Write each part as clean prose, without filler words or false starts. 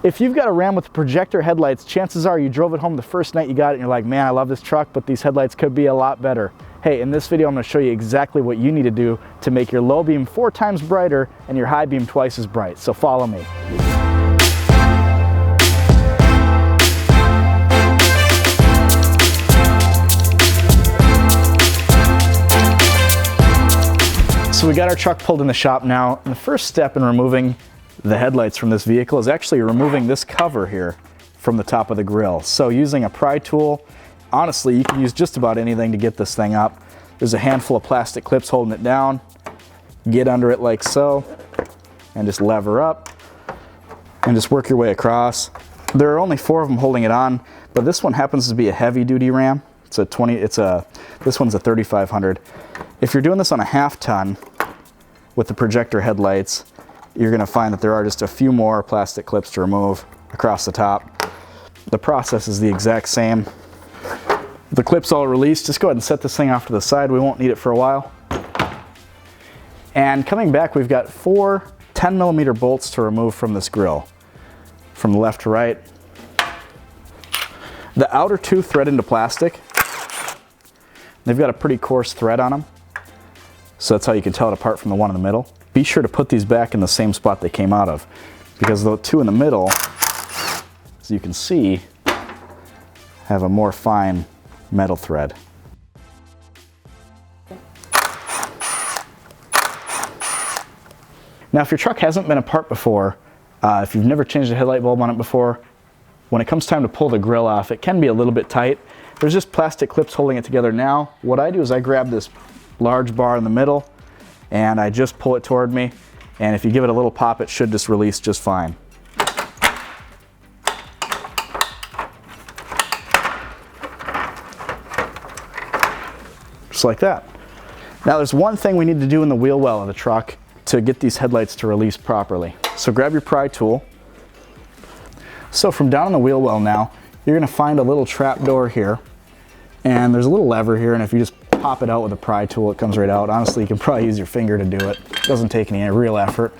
If you've got a Ram with projector headlights, chances are you drove it home the first night you got it and you're like, man, I love this truck, but these headlights could be a lot better. Hey, in this video, I'm gonna show you exactly what you need to do to make your low beam 4 times brighter and your high beam twice as bright. So follow me. So we got our truck pulled in the shop now, and the first step in removing the headlights from this vehicle is actually removing this cover here from the top of the grill. So using a pry tool, honestly, you can use just about anything to get this thing up. There's a handful of plastic clips holding it down. Get under it like so, and just lever up, and just work your way across. There are only 4 of them holding it on, but this one happens to be a heavy-duty Ram. This one's a 3500. If you're doing this on a half-ton with the projector headlights, you're going to find that there are just a few more plastic clips to remove across the top. The process is the exact same. The clips all released. Just go ahead and set this thing off to the side. We won't need it for a while. And coming back, we've got 4 10mm bolts to remove from this grill, from left to right. The outer 2 thread into plastic. They've got a pretty coarse thread on them, so that's how you can tell it apart from the one in the middle. Be sure to put these back in the same spot they came out of, because the 2 in the middle, as you can see, have a more fine metal thread. Now, if your truck hasn't been apart before, if you've never changed a headlight bulb on it before, when it comes time to pull the grill off, it can be a little bit tight. There's just plastic clips holding it together now. What I do is I grab this large bar in the middle and I just pull it toward me, and if you give it a little pop, it should just release just fine. Just like that. Now there's one thing we need to do in the wheel well of the truck to get these headlights to release properly. So grab your pry tool. So from down on the wheel well now, you're going to find a little trap door here, and there's a little lever here, and if you just pop it out with a pry tool, it comes right out. Honestly, you can probably use your finger to do it. It doesn't take any real effort.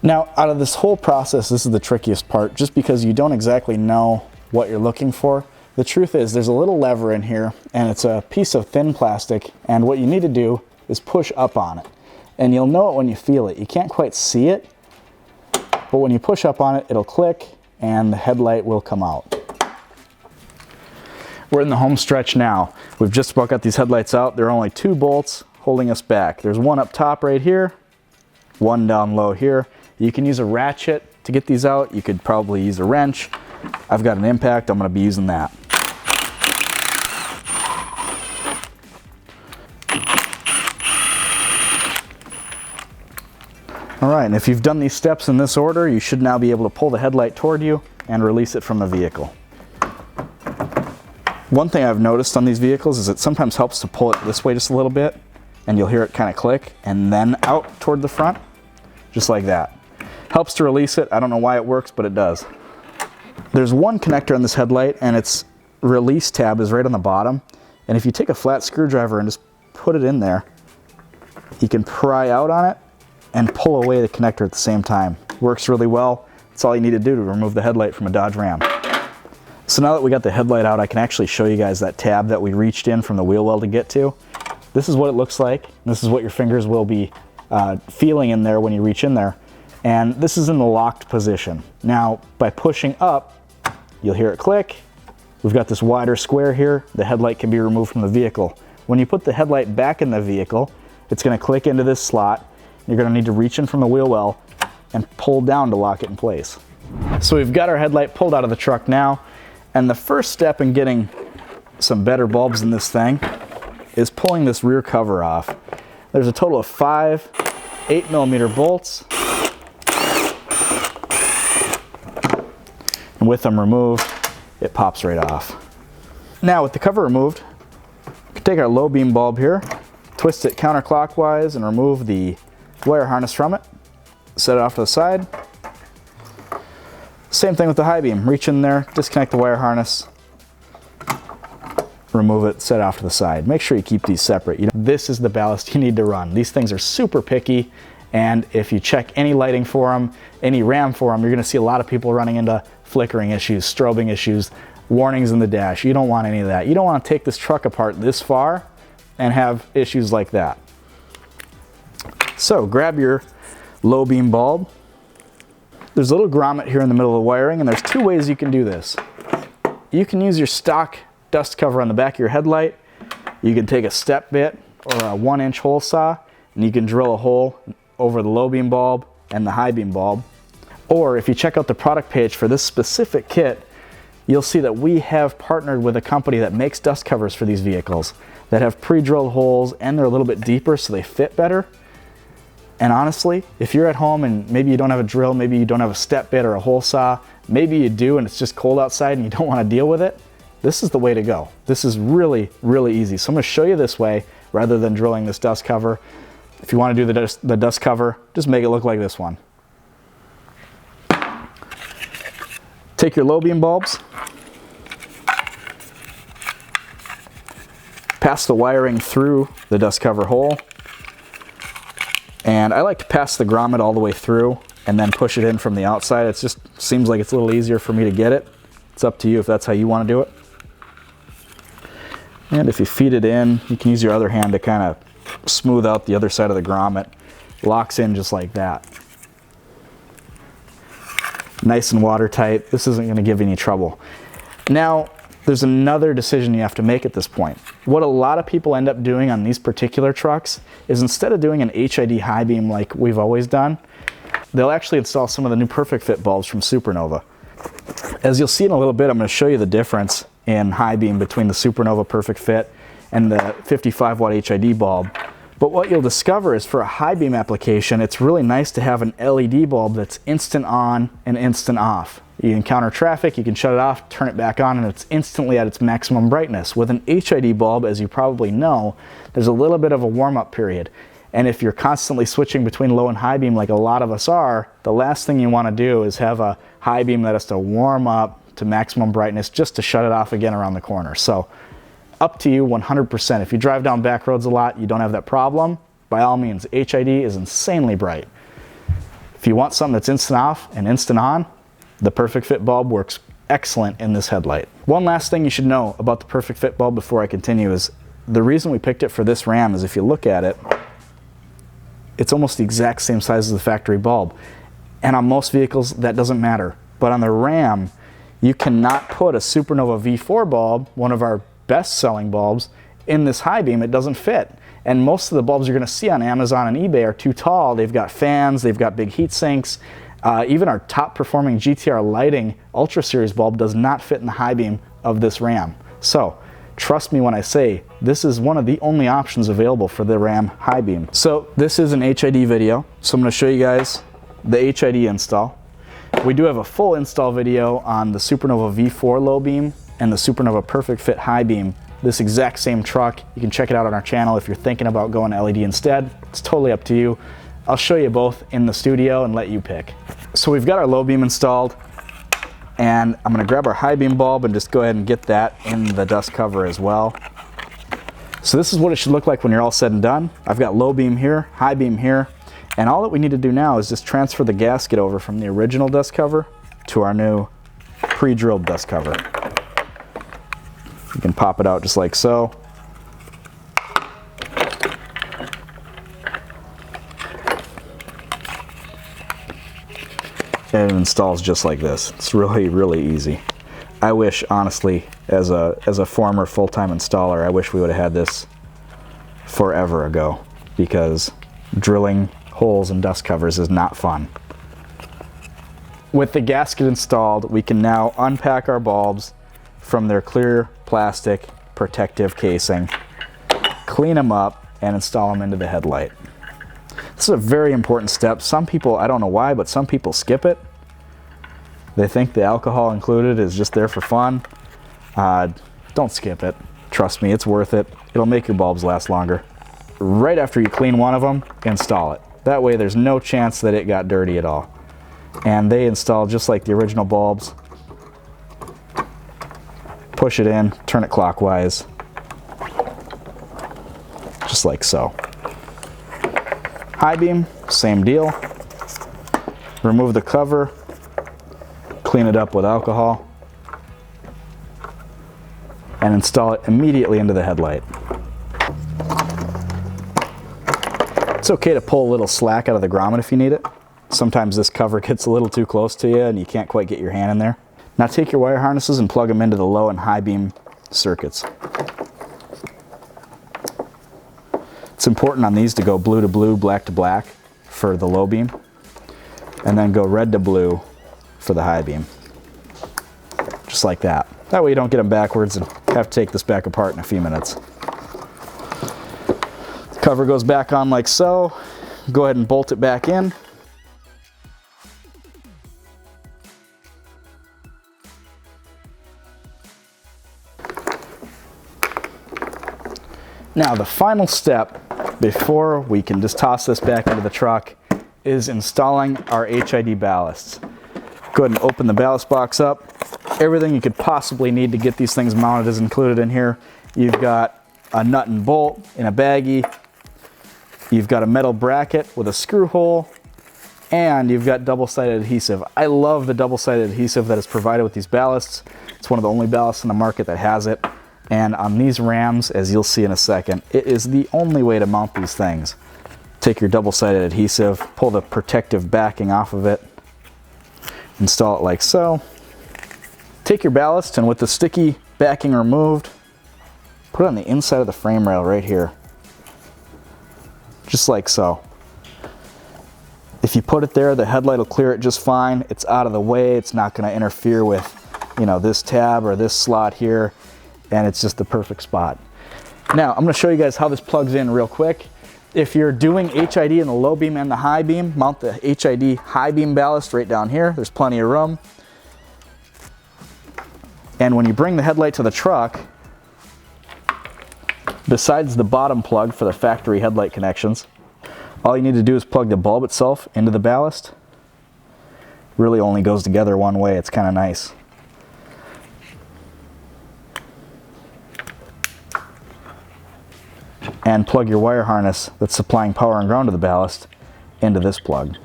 Now, out of this whole process, this is the trickiest part, just because you don't exactly know what you're looking for. The truth is, there's a little lever in here, and it's a piece of thin plastic, and what you need to do is push up on it. And you'll know it when you feel it. You can't quite see it, but when you push up on it, it'll click, and the headlight will come out. We're in the home stretch now. We've just about got these headlights out. There are only 2 bolts holding us back. There's one up top right here, one down low here. You can use a ratchet to get these out. You could probably use a wrench. I've got an impact. I'm going to be using that. All right, and if you've done these steps in this order, you should now be able to pull the headlight toward you and release it from the vehicle. One thing I've noticed on these vehicles is it sometimes helps to pull it this way just a little bit, and you'll hear it kind of click, and then out toward the front, just like that. Helps to release it. I don't know why it works, but it does. There's one connector on this headlight, and its release tab is right on the bottom, and if you take a flat screwdriver and just put it in there, you can pry out on it and pull away the connector at the same time. Works really well. That's all you need to do to remove the headlight from a Dodge Ram. So now that we got the headlight out, I can actually show you guys that tab that we reached in from the wheel well to get to. This is what it looks like. This is what your fingers will be feeling in there when you reach in there. And this is in the locked position. Now, by pushing up, you'll hear it click. We've got this wider square here. The headlight can be removed from the vehicle. When you put the headlight back in the vehicle, it's going to click into this slot. You're going to need to reach in from the wheel well and pull down to lock it in place. So we've got our headlight pulled out of the truck now. And the first step in getting some better bulbs in this thing is pulling this rear cover off. There's a total of 5 8mm bolts. And with them removed, it pops right off. Now with the cover removed, we can take our low beam bulb here, twist it counterclockwise and remove the wire harness from it. Set it off to the side. Same thing with the high beam. Reach in there, disconnect the wire harness, remove it, set it off to the side. Make sure you keep these separate. This is the ballast you need to run. These things are super picky, And if you check any lighting for them, any RAM for them, you're gonna see a lot of people running into flickering issues, strobing issues, warnings in the dash. You don't want any of that. You don't want to take this truck apart this far and have issues like that. So grab your low beam bulb. There's a little grommet here in the middle of the wiring, and there's two ways you can do this. You can use your stock dust cover on the back of your headlight. You can take a step bit or a 1-inch hole saw, and you can drill a hole over the low beam bulb and the high beam bulb. Or if you check out the product page for this specific kit, you'll see that we have partnered with a company that makes dust covers for these vehicles that have pre-drilled holes, and they're a little bit deeper so they fit better. And honestly, if you're at home and maybe you don't have a drill, maybe you don't have a step bit or a hole saw, maybe you do and it's just cold outside and you don't want to deal with it, this is the way to go. This is really, really easy. So I'm going to show you this way rather than drilling this dust cover. If you want to do the dust cover, just make it look like this one. Take your low beam bulbs, pass the wiring through the dust cover hole, and I like to pass the grommet all the way through and then push it in from the outside. It just seems like it's a little easier for me to get it. It's up to you if that's how you want to do it. And if you feed it in, you can use your other hand to kind of smooth out the other side of the grommet. Locks in just like that. Nice and watertight. This isn't going to give you any trouble. Now, there's another decision you have to make at this point. What a lot of people end up doing on these particular trucks is instead of doing an HID high beam like we've always done, they'll actually install some of the new Perfect Fit bulbs from Supernova. As you'll see in a little bit, I'm going to show you the difference in high beam between the Supernova Perfect Fit and the 55 watt HID bulb. But what you'll discover is for a high beam application, it's really nice to have an LED bulb that's instant on and instant off. You encounter traffic, you can shut it off, turn it back on, and it's instantly at its maximum brightness. With an HID bulb, as you probably know, there's a little bit of a warm-up period. And if you're constantly switching between low and high beam like a lot of us are, the last thing you want to do is have a high beam that has to warm up to maximum brightness just to shut it off again around the corner. So up to you 100%. If you drive down back roads a lot, you don't have that problem, by all means, HID is insanely bright. If you want something that's instant off and instant on, the Perfect Fit bulb works excellent in this headlight. One last thing you should know about the Perfect Fit bulb before I continue is the reason we picked it for this RAM is if you look at it, it's almost the exact same size as the factory bulb. And on most vehicles, that doesn't matter. But on the RAM, you cannot put a Supernova V4 bulb, one of our best-selling bulbs, in this high beam. It doesn't fit. And most of the bulbs you're going to see on Amazon and eBay are too tall. They've got fans, they've got big heat sinks. Even our top-performing GTR Lighting Ultra Series bulb does not fit in the high beam of this RAM. So, trust me when I say this is one of the only options available for the RAM high beam. So, this is an HID video. So, I'm going to show you guys the HID install. We do have a full install video on the Supernova V4 low beam and the Supernova Perfect Fit high beam. This exact same truck. You can check it out on our channel if you're thinking about going LED instead. It's totally up to you. I'll show you both in the studio and let you pick. So we've got our low beam installed, and I'm going to grab our high beam bulb and just go ahead and get that in the dust cover as well. So this is what it should look like when you're all said and done. I've got low beam here, high beam here, and all that we need to do now is just transfer the gasket over from the original dust cover to our new pre-drilled dust cover. You can pop it out just like so. And it installs just like this. It's really, really easy. I wish, honestly, as a former full-time installer, I wish we would have had this forever ago, because drilling holes in dust covers is not fun. With the gasket installed, we can now unpack our bulbs from their clear plastic protective casing, clean them up, and install them into the headlight. This is a very important step. Some people, I don't know why, but some people skip it. They think the alcohol included is just there for fun. Don't skip it. Trust me, it's worth it. It'll make your bulbs last longer. Right after you clean one of them, install it. That way there's no chance that it got dirty at all. And they install just like the original bulbs. Push it in, turn it clockwise, just like so. High beam, same deal. Remove the cover, clean it up with alcohol, and install it immediately into the headlight. It's okay to pull a little slack out of the grommet if you need it. Sometimes this cover gets a little too close to you and you can't quite get your hand in there. Now take your wire harnesses and plug them into the low and high beam circuits. It's important on these to go blue to blue, black to black for the low beam, and then go red to blue for the high beam. Just like that. That way you don't get them backwards and have to take this back apart in a few minutes. The cover goes back on like so. Go ahead and bolt it back in. Now the final step before we can just toss this back into the truck is installing our HID ballasts. Go ahead and open the ballast box up. Everything you could possibly need to get these things mounted is included in here. You've got a nut and bolt in a baggie. You've got a metal bracket with a screw hole, and you've got double-sided adhesive. I love the double-sided adhesive that is provided with these ballasts. It's one of the only ballasts in the market that has it. And on these rams, as you'll see in a second, it is the only way to mount these things. Take your double-sided adhesive, pull the protective backing off of it, install it like so. Take your ballast and with the sticky backing removed, put it on the inside of the frame rail right here. Just like so. If you put it there, the headlight will clear it just fine. It's out of the way. It's not going to interfere with, this tab or this slot here. And it's just the perfect spot. Now, I'm going to show you guys how this plugs in real quick. If you're doing HID in the low beam and the high beam, mount the HID high beam ballast right down here. There's plenty of room. And when you bring the headlight to the truck, besides the bottom plug for the factory headlight connections, all you need to do is plug the bulb itself into the ballast. Really only goes together one way. It's kind of nice. And plug your wire harness that's supplying power and ground to the ballast into this plug.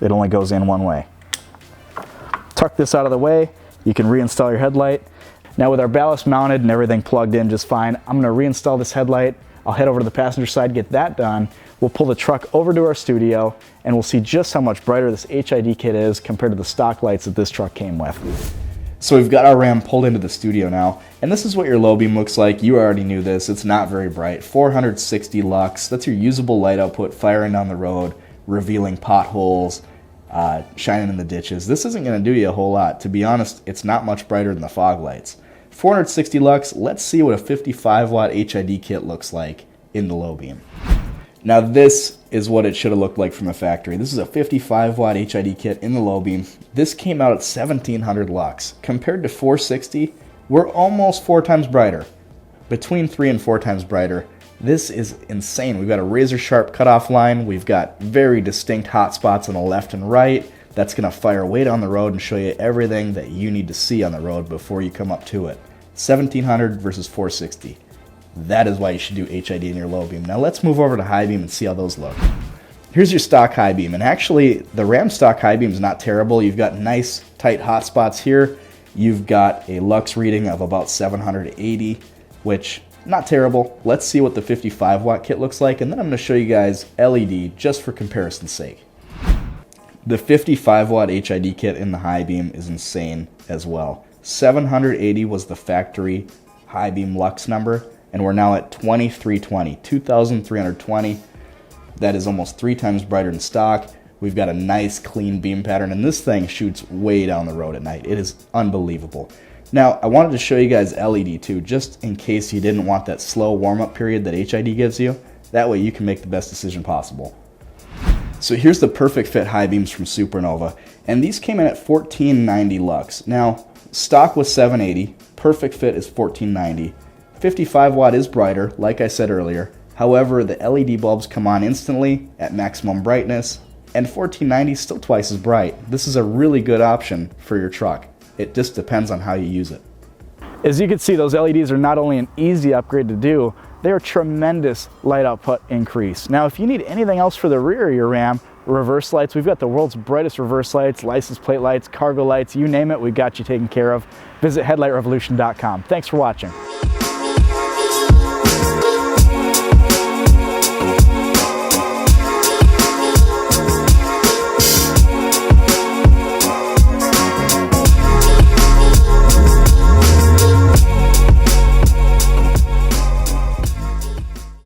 It only goes in one way. Tuck this out of the way. You can reinstall your headlight. Now with our ballast mounted and everything plugged in just fine, I'm going to reinstall this headlight. I'll head over to the passenger side, get that done. We'll pull the truck over to our studio and we'll see just how much brighter this HID kit is compared to the stock lights that this truck came with. So we've got our Ram pulled into the studio now, and this is what your low beam looks like. You already knew this. It's not very bright. 460 lux. That's your usable light output firing down the road, revealing potholes, shining in the ditches. This isn't going to do you a whole lot. To be honest, it's not much brighter than the fog lights. 460 lux. Let's see what a 55 watt HID kit looks like in the low beam. Now this is what it should have looked like from the factory. This is a 55 watt HID kit in the low beam. This came out at 1700 lux. Compared to 460, we're almost 4 times brighter. Between 3 and 4 times brighter. This is insane. We've got a razor sharp cutoff line. We've got very distinct hot spots on the left and right. That's going to fire way down the road and show you everything that you need to see on the road before you come up to it. 1700 versus 460. That is why you should do HID in your low beam. Now let's move over to high beam and see how those look. Here's your stock high beam, and actually the Ram stock high beam is not terrible. You've got nice tight hot spots here. You've got a lux reading of about 780, which not terrible. Let's see what the 55 watt kit looks like, and then I'm going to show you guys LED just for comparison's sake. The 55 watt HID kit in the high beam is insane as well. 780 was the factory high beam lux number, and we're now at 2320, 2320. That is almost 3 times brighter than stock. We've got a nice clean beam pattern, and this thing shoots way down the road at night. It is unbelievable. Now, I wanted to show you guys LED too, just in case you didn't want that slow warm-up period that HID gives you. That way you can make the best decision possible. So here's the perfect fit high beams from Supernova, and these came in at 1490 lux. Now, stock was 780, perfect fit is 1490. 55 watt is brighter, like I said earlier. However, the LED bulbs come on instantly at maximum brightness, and 1490 is still twice as bright. This is a really good option for your truck. It just depends on how you use it. As you can see, those LEDs are not only an easy upgrade to do, They're a tremendous light output increase. Now, if you need anything else for the rear of your Ram, reverse lights, we've got the world's brightest reverse lights, license plate lights, cargo lights, you name it, we've got you taken care of. Visit headlightrevolution.com. Thanks for watching.